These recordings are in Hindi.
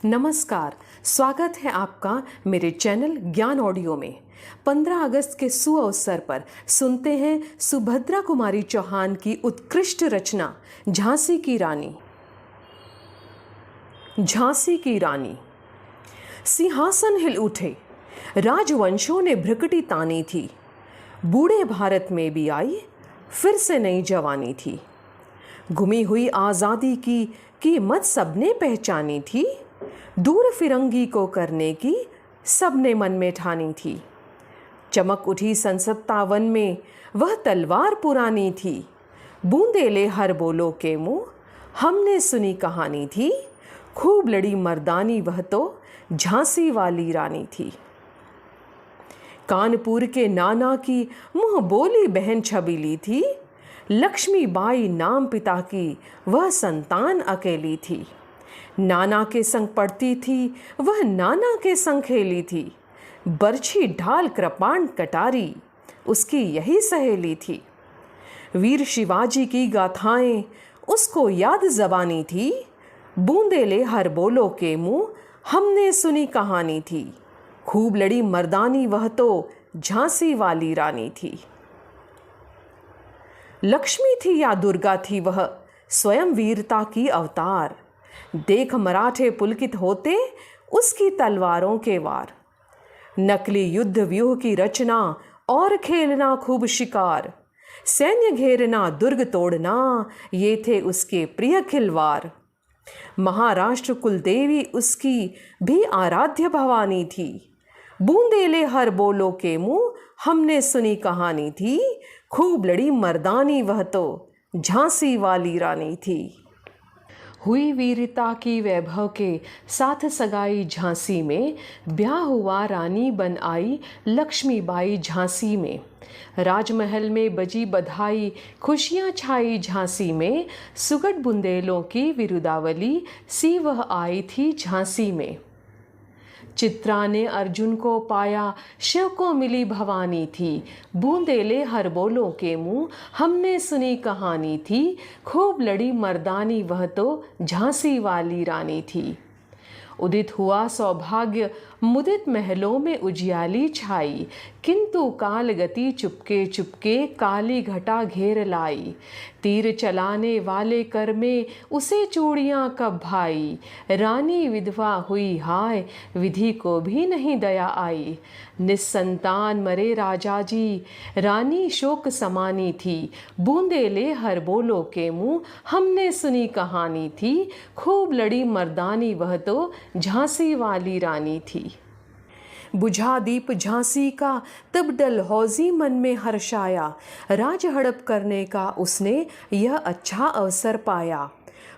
नमस्कार, स्वागत है आपका मेरे चैनल ज्ञान ऑडियो में। 15 अगस्त के सुअवसर पर सुनते हैं सुभद्रा कुमारी चौहान की उत्कृष्ट रचना झांसी की रानी। झांसी की रानी। सिंहासन हिल उठे, राजवंशों ने भ्रकटी तानी थी। बूढ़े भारत में भी आई फिर से नई जवानी थी। गुमी हुई आज़ादी की कीमत सबने पहचानी थी। दूर फिरंगी को करने की सबने मन में ठानी थी। चमक उठी सन 57 में वह तलवार पुरानी थी। बूंदेले हर बोलो के मुँह हमने सुनी कहानी थी। खूब लड़ी मर्दानी वह तो झांसी वाली रानी थी। कानपुर के नाना की मुँह बोली बहन छबीली थी। लक्ष्मीबाई नाम पिता की वह संतान अकेली थी। नाना के संग पढ़ती थी वह नाना के संग खेली थी। बरछी ढाल कृपाण कटारी उसकी यही सहेली थी। वीर शिवाजी की गाथाएं उसको याद ज़बानी थी। बूंदेले हर बोलो के मुँह हमने सुनी कहानी थी। खूब लड़ी मर्दानी वह तो झांसी वाली रानी थी। लक्ष्मी थी या दुर्गा थी वह स्वयं वीरता की अवतार। देख मराठे पुलकित होते उसकी तलवारों के वार। नकली युद्ध व्यूह की रचना और खेलना खूब शिकार। सैन्य घेरना दुर्ग तोड़ना ये थे उसके प्रिय खिलवार। महाराष्ट्र कुलदेवी उसकी भी आराध्य भवानी थी। बूंदेले हर बोलो के मुँह हमने सुनी कहानी थी। खूब लड़ी मर्दानी वह तो झांसी वाली रानी थी। हुई वीरता की वैभव के साथ सगाई झांसी में। ब्याह हुआ रानी बन आई लक्ष्मीबाई झांसी में। राजमहल में बजी बधाई खुशियाँ छाई झांसी में। सुगढ़ बुंदेलों की विरुदावली सी वह आई थी झांसी में। चित्रा ने अर्जुन को पाया शिव को मिली भवानी थी। बूंदेले हर बोलों के मुँह हमने सुनी कहानी थी। खूब लड़ी मर्दानी वह तो झांसी वाली रानी थी। उदित हुआ सौभाग्य मुदित महलों में उजियाली छाई। किंतु काल गति चुपके चुपके काली घटा घेर लाई। तीर चलाने वाले कर में उसे चूड़ियाँ कब भाई। रानी विधवा हुई हाय विधि को भी नहीं दया आई। निस्संतान मरे राजा जी रानी शोक समानी थी। बूंदेले हर बोलो के मुँह हमने सुनी कहानी थी। खूब लड़ी मर्दानी वह तो झांसी वाली रानी थी। बुझा दीप झांसी का तब डलहौजी मन में हर्षाया। राज हड़प करने का उसने यह अच्छा अवसर पाया।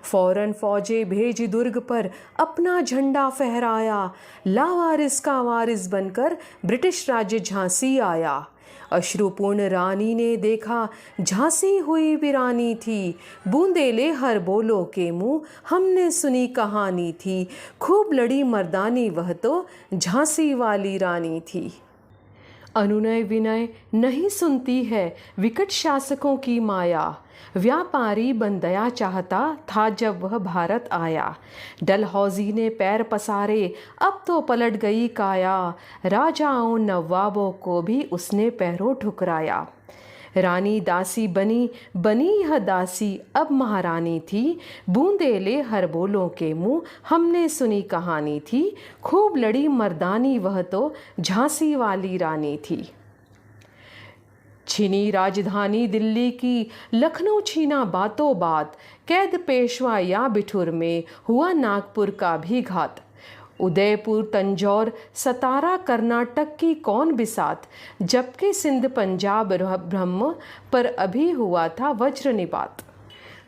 फौरन फौजे भेज दुर्ग पर अपना झंडा फहराया। लावारिस का वारिस बनकर ब्रिटिश राज्य झांसी आया। अश्रुपूर्ण रानी ने देखा झांसी हुई वीरानी थी। बूंदेले हर बोलो के मुँह हमने सुनी कहानी थी। खूब लड़ी मर्दानी वह तो झांसी वाली रानी थी। अनुनय विनय नहीं सुनती है विकट शासकों की माया। व्यापारी बन दया चाहता था जब वह भारत आया। डलहौजी ने पैर पसारे अब तो पलट गई काया। राजाओं नवाबों को भी उसने पैरों ठुकराया। रानी दासी बनी बनी यह दासी अब महारानी थी। बूंदेले हर बोलों के मुँह हमने सुनी कहानी थी। खूब लड़ी मर्दानी वह तो झांसी वाली रानी थी। छीनी राजधानी दिल्ली की लखनऊ छीना बातों बात। कैद पेशवा या बिठुर में हुआ नागपुर का भी घात। उदयपुर तंजौर सतारा कर्नाटक की कौन बिसात। जबकि सिंध पंजाब ब्रह्म पर अभी हुआ था वज्र निपात।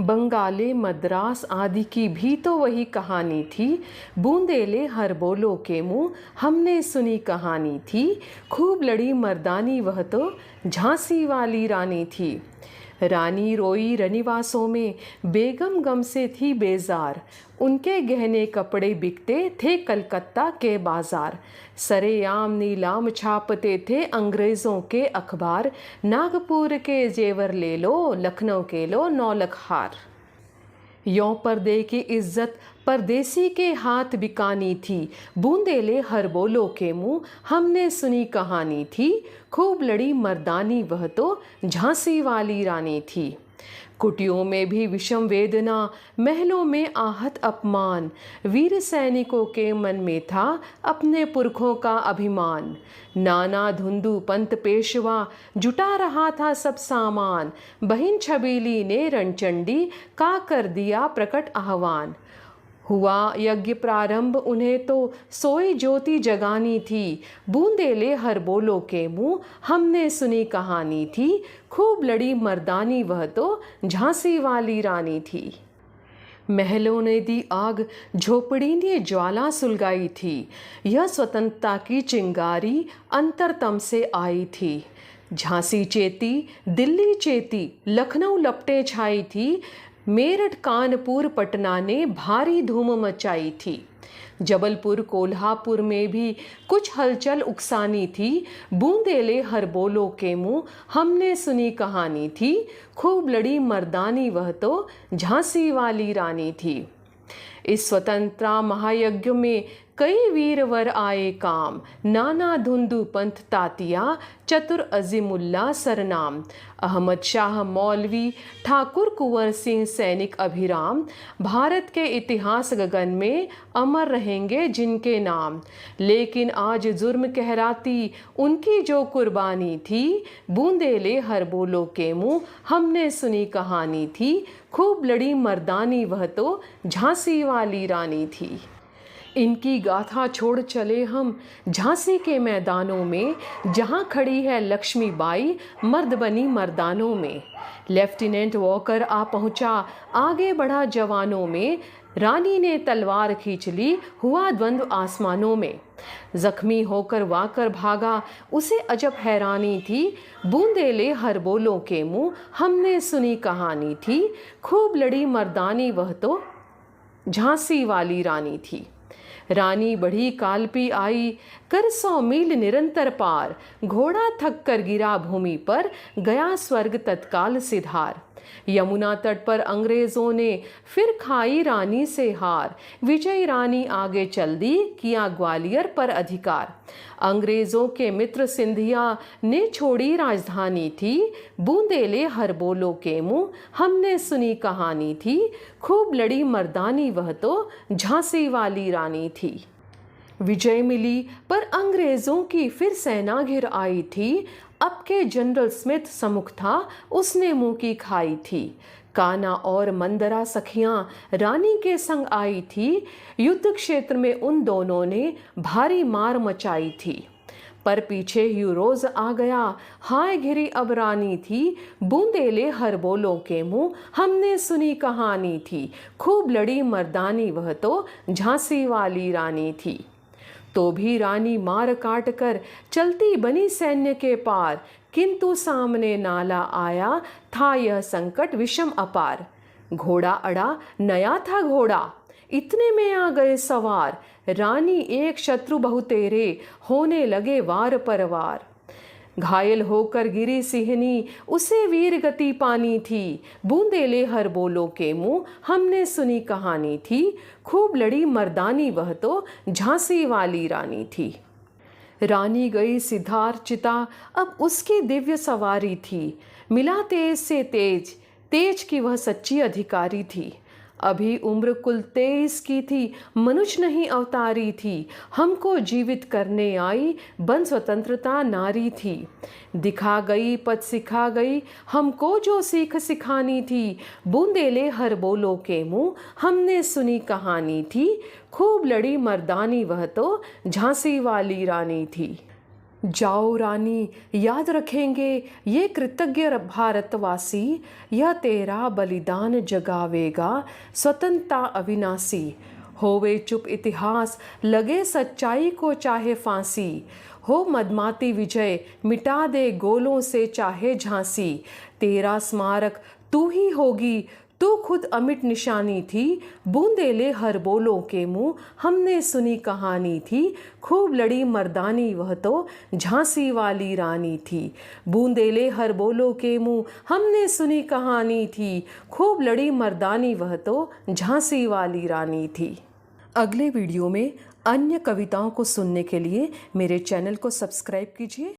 बंगाले मद्रास आदि की भी तो वही कहानी थी। बूंदेले हर बोलो के मुँह हमने सुनी कहानी थी। खूब लड़ी मर्दानी वह तो झांसी वाली रानी थी। रानी रोई रनिवासों में बेगम गम से थी बेजार। उनके गहने कपड़े बिकते थे कलकत्ता के बाजार। सरेआम नीलाम छापते थे अंग्रेज़ों के अखबार। नागपुर के जेवर ले लो लखनऊ के लो नौलख हार। यों पर्दे की इज्जत परदेसी के हाथ बिकानी थी, बूंदेले हर बोलो के मुँह हमने सुनी कहानी थी। खूब लड़ी मर्दानी वह तो झांसी वाली रानी थी। कुटियों में भी विषम वेदना, महलों में आहत अपमान, वीर सैनिकों के मन में था अपने पुरखों का अभिमान। नाना धुंधु पंत पेशवा जुटा रहा था सब सामान, बहिन छबीली ने रणचंडी का कर दिया प्रकट आह्वान। हुआ यज्ञ प्रारंभ उन्हें तो सोई ज्योति जगानी थी, बूंदेले हर बोलो के मुँह हमने सुनी कहानी थी। खूब लड़ी मर्दानी वह तो झांसी वाली रानी थी। महलों ने दी आग, झोपड़ी ने ज्वाला सुलगाई थी, यह स्वतंत्रता की चिंगारी अंतरतम से आई थी। झांसी चेती, दिल्ली चेती, लखनऊ लपटे छाई थी, मेरठ कानपुर पटना ने भारी धूम मचाई थी। जबलपुर कोल्हापुर में भी कुछ हलचल उकसानी थी, बूंदेले हर बोलो के मुँह हमने सुनी कहानी थी। खूब लड़ी मर्दानी वह तो झांसी वाली रानी थी। इस स्वतंत्रता महायज्ञ में कई वीरवर आए काम, नाना धुंधु पंथ तातिया, चतुर अजीमुल्ला सरनाम। अहमद शाह मौलवी, ठाकुर कुंवर सिंह सैनिक अभिराम, भारत के इतिहास गगन में अमर रहेंगे जिनके नाम। लेकिन आज जुर्म कहराती उनकी जो कुर्बानी थी, बूंदेले हर बोलो के मुँह हमने सुनी कहानी थी। खूब लड़ी मर्दानी वह तो झांसी वाली रानी थी। इनकी गाथा छोड़ चले हम झांसी के मैदानों में, जहां खड़ी है लक्ष्मीबाई मर्द बनी मर्दानों में। लेफ्टिनेंट वॉकर आ पहुंचा, आगे बढ़ा जवानों में, रानी ने तलवार खींच ली, हुआ द्वंद्व आसमानों में। जख्मी होकर वाकर भागा, उसे अजब हैरानी थी, बूंदेले हर बोलों के मुँह हमने सुनी कहानी थी। खूब लड़ी मर्दानी वह तो झांसी वाली रानी थी। रानी बढ़ी कालपी आई, कर 100 मील निरंतर पार, घोड़ा थक कर गिरा भूमि पर, गया स्वर्ग तत्काल सिधार। यमुना तट पर अंग्रेजों ने फिर खाई रानी से हार, विजयी रानी आगे चल दी, किया ग्वालियर पर अधिकार। अंग्रेजों के मित्र सिंधिया ने छोड़ी राजधानी थी, बूंदेले हर बोलो के मुँह हमने सुनी कहानी थी। खूब लड़ी मर्दानी वह तो झांसी वाली रानी थी। विजय मिली पर अंग्रेजों की फिर सेना घिर आई थी, अब के जनरल स्मिथ सम्मुख था, उसने मुंह की खाई थी। काना और मंदरा सखियां रानी के संग आई थी, युद्ध क्षेत्र में उन दोनों ने भारी मार मचाई थी। पर पीछे यूरोज आ गया, हाय घिरी अब रानी थी, बूंदेले हर बोलों के मुँह हमने सुनी कहानी थी। खूब लड़ी मर्दानी वह तो झांसी वाली रानी थी। तो भी रानी मार काट कर चलती बनी सैन्य के पार, किंतु सामने नाला आया, था यह संकट विषम अपार। घोड़ा अड़ा, नया था घोड़ा, इतने में आ गए सवार, रानी एक शत्रु बहुतेरे, होने लगे वार पर वार। घायल होकर गिरी सिंहनी, उसे वीर गति पानी थी, बूंदेले हर बोलो के मुँह हमने सुनी कहानी थी। खूब लड़ी मर्दानी वह तो झांसी वाली रानी थी। रानी गई सिद्धार्थ चिता, अब उसकी दिव्य सवारी थी, मिला तेज से तेज, तेज की वह सच्ची अधिकारी थी। अभी उम्र कुल 23 की थी, मनुष्य नहीं अवतारी थी, हमको जीवित करने आई, बन स्वतंत्रता नारी थी। दिखा गई पद सिखा गई, हमको जो सीख सिखानी थी, बूंदेले हर बोलो के मुँह हमने सुनी कहानी थी। खूब लड़ी मर्दानी वह तो झांसी वाली रानी थी। जाओ रानी, याद रखेंगे ये कृतज्ञ भारतवासी, यह तेरा बलिदान जगावेगा स्वतंत्रता अविनाशी। होवे चुप इतिहास, लगे सच्चाई को चाहे फांसी, हो मदमाती विजय, मिटा दे गोलों से चाहे झांसी। तेरा स्मारक तू ही होगी, तू खुद अमिट निशानी थी, बूंदेले हर बोलों के मुँह हमने सुनी कहानी थी। खूब लड़ी मर्दानी वह तो झांसी वाली रानी थी। बूंदेले हर बोलों के मुँह हमने सुनी कहानी थी। खूब लड़ी मर्दानी वह तो झांसी वाली रानी थी। अगले वीडियो में अन्य कविताओं को सुनने के लिए मेरे चैनल को सब्सक्राइब कीजिए।